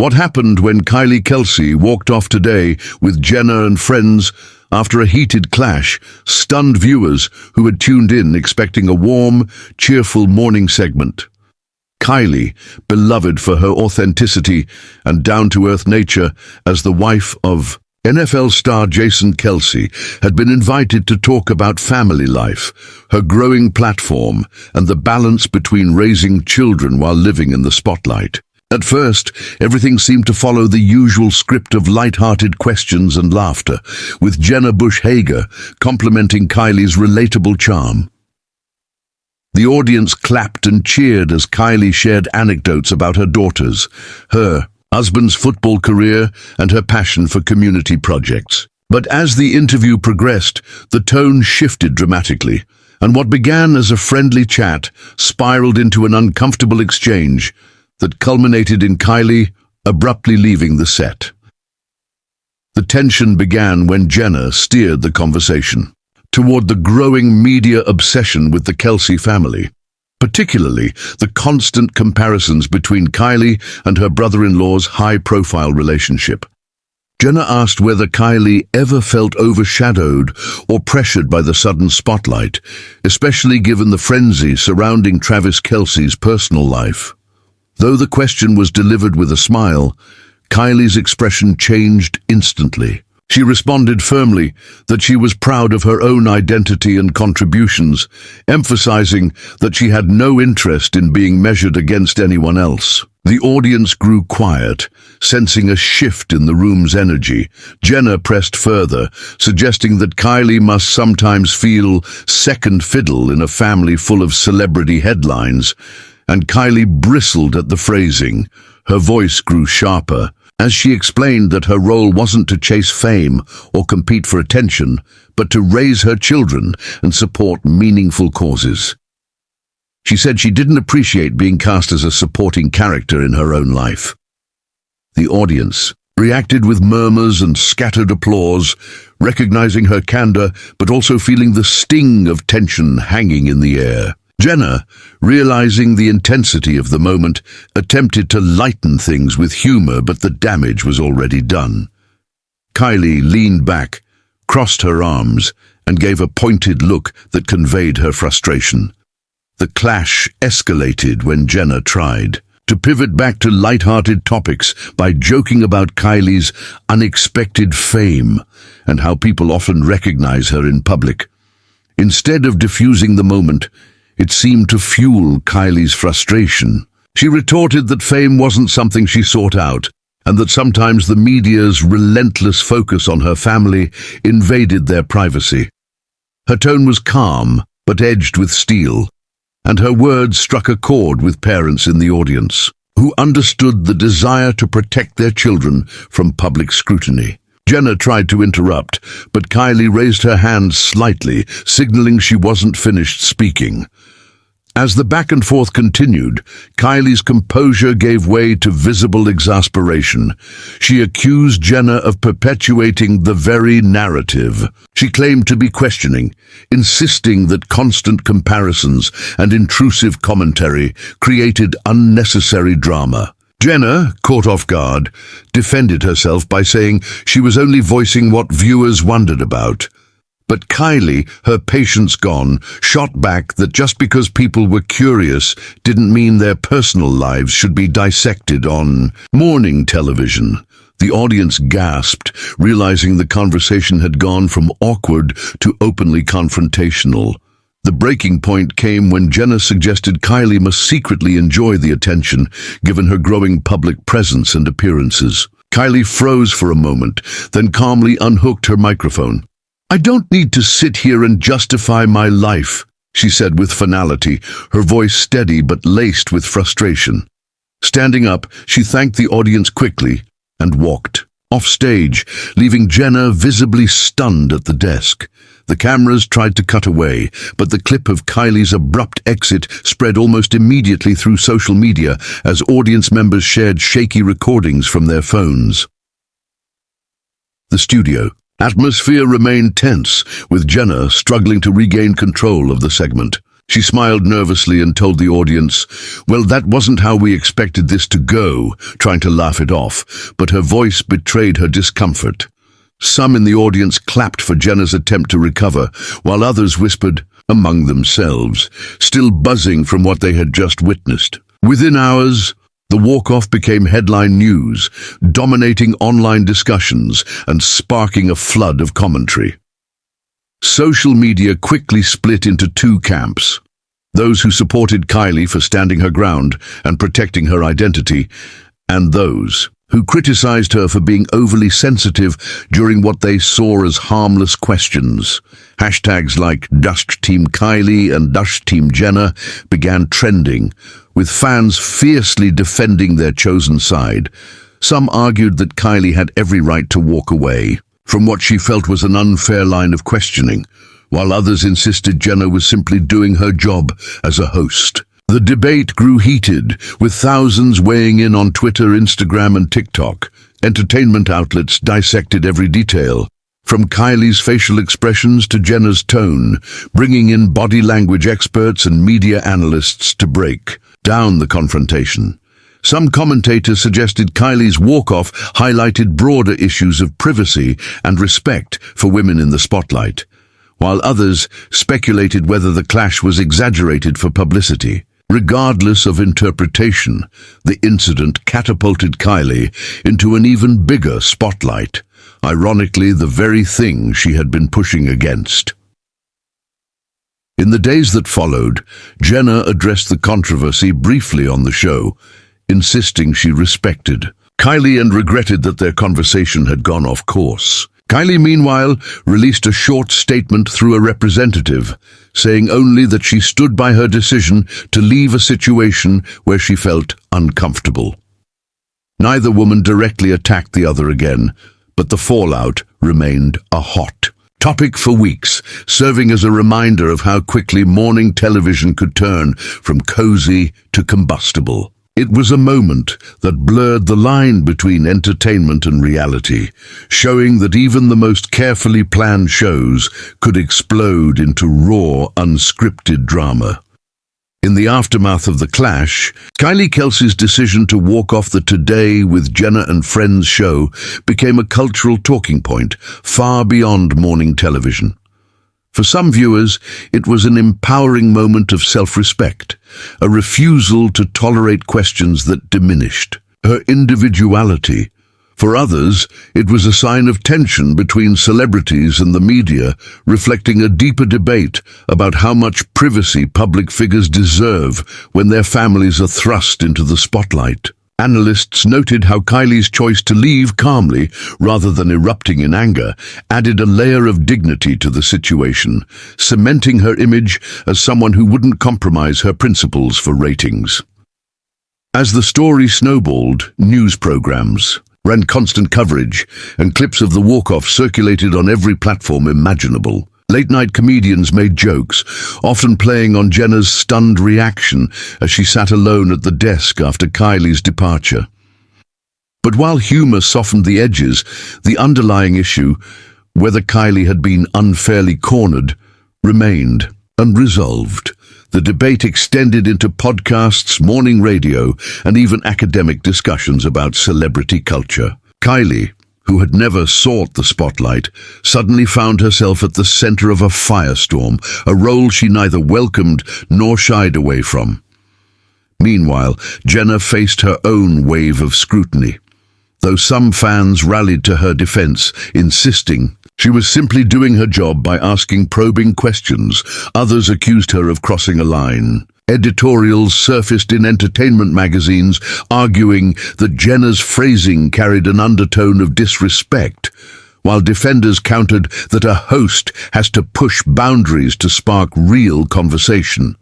What happened when Kylie Kelce walked off today with Jenna and friends after a heated clash stunned viewers who had tuned in expecting a warm, cheerful morning segment. Kylie, beloved for her authenticity and down-to-earth nature as the wife of NFL star Jason Kelce, had been invited to talk about family life, her growing platform, and the balance between raising children while living in the spotlight. At first, everything seemed to follow the usual script of light-hearted questions and laughter, with Jenna Bush-Hager complimenting Kylie's relatable charm. The audience clapped and cheered as Kylie shared anecdotes about her daughters, her husband's football career, and her passion for community projects. But as the interview progressed, the tone shifted dramatically, and what began as a friendly chat spiraled into an uncomfortable exchange that culminated in Kylie abruptly leaving the set. The tension began when Jenna steered the conversation toward the growing media obsession with the Kelce family, particularly the constant comparisons between Kylie and her brother-in-law's high-profile relationship. Jenna asked whether Kylie ever felt overshadowed or pressured by the sudden spotlight, especially given the frenzy surrounding Travis Kelce's personal life. Though the question was delivered with a smile, Kylie's expression changed instantly. She responded firmly that she was proud of her own identity and contributions, emphasizing that she had no interest in being measured against anyone else. The audience grew quiet, sensing a shift in the room's energy. Jenna pressed further, suggesting that Kylie must sometimes feel second fiddle in a family full of celebrity headlines, and Kylie bristled at the phrasing. Her voice grew sharper as she explained that her role wasn't to chase fame or compete for attention, but to raise her children and support meaningful causes. She said she didn't appreciate being cast as a supporting character in her own life. The audience reacted with murmurs and scattered applause, recognizing her candor but also feeling the sting of tension hanging in the air. Jenna, realizing the intensity of the moment, attempted to lighten things with humor, but the damage was already done. Kylie leaned back, crossed her arms, and gave a pointed look that conveyed her frustration. The clash escalated when Jenna tried to pivot back to light-hearted topics by joking about Kylie's unexpected fame and how people often recognize her in public. Instead of diffusing the moment, it seemed to fuel Kylie's frustration. She retorted that fame wasn't something she sought out, and that sometimes the media's relentless focus on her family invaded their privacy. Her tone was calm, but edged with steel, and her words struck a chord with parents in the audience, who understood the desire to protect their children from public scrutiny. Jenna tried to interrupt, but Kylie raised her hand slightly, signaling she wasn't finished speaking. As the back and forth continued, Kylie's composure gave way to visible exasperation. She accused Jenna of perpetuating the very narrative she claimed to be questioning, insisting that constant comparisons and intrusive commentary created unnecessary drama. Jenna, caught off guard, defended herself by saying she was only voicing what viewers wondered about. But Kylie, her patience gone, shot back that just because people were curious didn't mean their personal lives should be dissected on morning television. The audience gasped, realizing the conversation had gone from awkward to openly confrontational. The breaking point came when Jenna suggested Kylie must secretly enjoy the attention, given her growing public presence and appearances. Kylie froze for a moment, then calmly unhooked her microphone. "I don't need to sit here and justify my life," she said with finality, her voice steady but laced with frustration. Standing up, she thanked the audience quickly and walked off stage, leaving Jenna visibly stunned at the desk. The cameras tried to cut away, but the clip of Kylie's abrupt exit spread almost immediately through social media as audience members shared shaky recordings from their phones. The studio atmosphere remained tense, with Jenna struggling to regain control of the segment. She smiled nervously and told the audience, "Well, that wasn't how we expected this to go," trying to laugh it off, but her voice betrayed her discomfort. Some in the audience clapped for Jenna's attempt to recover, while others whispered among themselves, still buzzing from what they had just witnessed. Within hours, the walk-off became headline news, dominating online discussions and sparking a flood of commentary. Social media quickly split into two camps: those who supported Kylie for standing her ground and protecting her identity, and those who criticized her for being overly sensitive during what they saw as harmless questions. Hashtags like #DustTeamKylie and #DustTeamJenna began trending, with fans fiercely defending their chosen side. Some argued that Kylie had every right to walk away from what she felt was an unfair line of questioning, while others insisted Jenna was simply doing her job as a host. The debate grew heated, with thousands weighing in on Twitter, Instagram, and TikTok. Entertainment outlets dissected every detail, from Kylie's facial expressions to Jenna's tone, bringing in body language experts and media analysts to break down the confrontation. Some commentators suggested Kylie's walk-off highlighted broader issues of privacy and respect for women in the spotlight, while others speculated whether the clash was exaggerated for publicity. Regardless of interpretation, the incident catapulted Kylie into an even bigger spotlight, ironically the very thing she had been pushing against. In the days that followed, Jenna addressed the controversy briefly on the show, insisting she respected Kylie and regretted that their conversation had gone off course. Kylie, meanwhile, released a short statement through a representative, saying only that she stood by her decision to leave a situation where she felt uncomfortable. Neither woman directly attacked the other again, but the fallout remained a hot topic for weeks, serving as a reminder of how quickly morning television could turn from cozy to combustible. It was a moment that blurred the line between entertainment and reality, showing that even the most carefully planned shows could explode into raw, unscripted drama. In the aftermath of the clash, Kylie Kelce's decision to walk off the Today with Jenna and Friends show became a cultural talking point far beyond morning television. For some viewers, it was an empowering moment of self-respect, a refusal to tolerate questions that diminished her individuality. For others, it was a sign of tension between celebrities and the media, reflecting a deeper debate about how much privacy public figures deserve when their families are thrust into the spotlight. Analysts noted how Kylie's choice to leave calmly, rather than erupting in anger, added a layer of dignity to the situation, cementing her image as someone who wouldn't compromise her principles for ratings. As the story snowballed, news programs ran constant coverage, and clips of the walk-off circulated on every platform imaginable. Late-night comedians made jokes, often playing on Jenna's stunned reaction as she sat alone at the desk after Kylie's departure. But while humor softened the edges, the underlying issue, whether Kylie had been unfairly cornered, remained unresolved. The debate extended into podcasts, morning radio, and even academic discussions about celebrity culture. Kylie, who had never sought the spotlight, suddenly found herself at the center of a firestorm, a role she neither welcomed nor shied away from. Meanwhile, Jenna faced her own wave of scrutiny. Though some fans rallied to her defense, insisting she was simply doing her job by asking probing questions, others accused her of crossing a line. Editorials surfaced in entertainment magazines arguing that Jenna's phrasing carried an undertone of disrespect, while defenders countered that a host has to push boundaries to spark real conversation.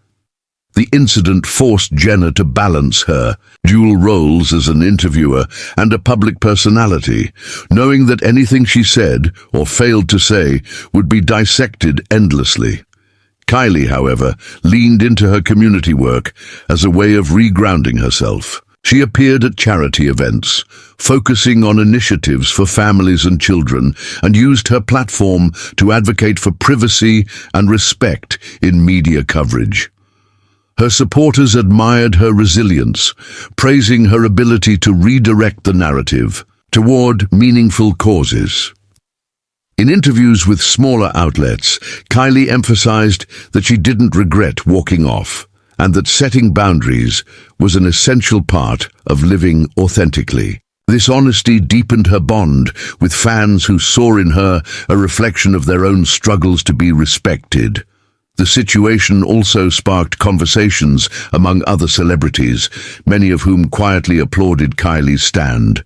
The incident forced Jenna to balance her dual roles as an interviewer and a public personality, knowing that anything she said or failed to say would be dissected endlessly. Kylie, however, leaned into her community work as a way of regrounding herself. She appeared at charity events, focusing on initiatives for families and children, and used her platform to advocate for privacy and respect in media coverage. Her supporters admired her resilience, praising her ability to redirect the narrative toward meaningful causes. In interviews with smaller outlets, Kylie emphasized that she didn't regret walking off, and that setting boundaries was an essential part of living authentically. This honesty deepened her bond with fans who saw in her a reflection of their own struggles to be respected. The situation also sparked conversations among other celebrities, many of whom quietly applauded Kylie's stand.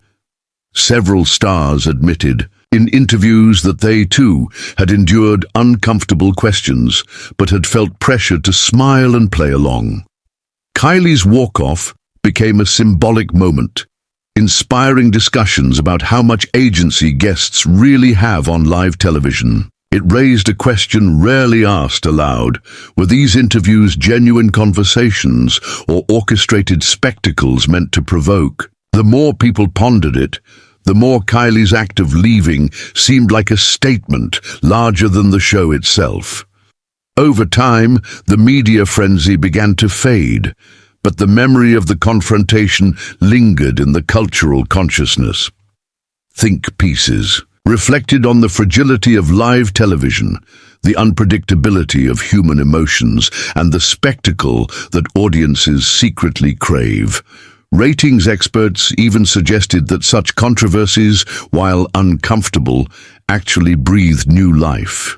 Several stars admitted in interviews that they too had endured uncomfortable questions, but had felt pressure to smile and play along. Kylie's walk-off became a symbolic moment, inspiring discussions about how much agency guests really have on live television. It raised a question rarely asked aloud: were these interviews genuine conversations or orchestrated spectacles meant to provoke? The more people pondered it, the more Kylie's act of leaving seemed like a statement larger than the show itself. Over time, the media frenzy began to fade, but the memory of the confrontation lingered in the cultural consciousness. Think pieces reflected on the fragility of live television, the unpredictability of human emotions, and the spectacle that audiences secretly crave. Ratings experts even suggested that such controversies, while uncomfortable, actually breathed new life.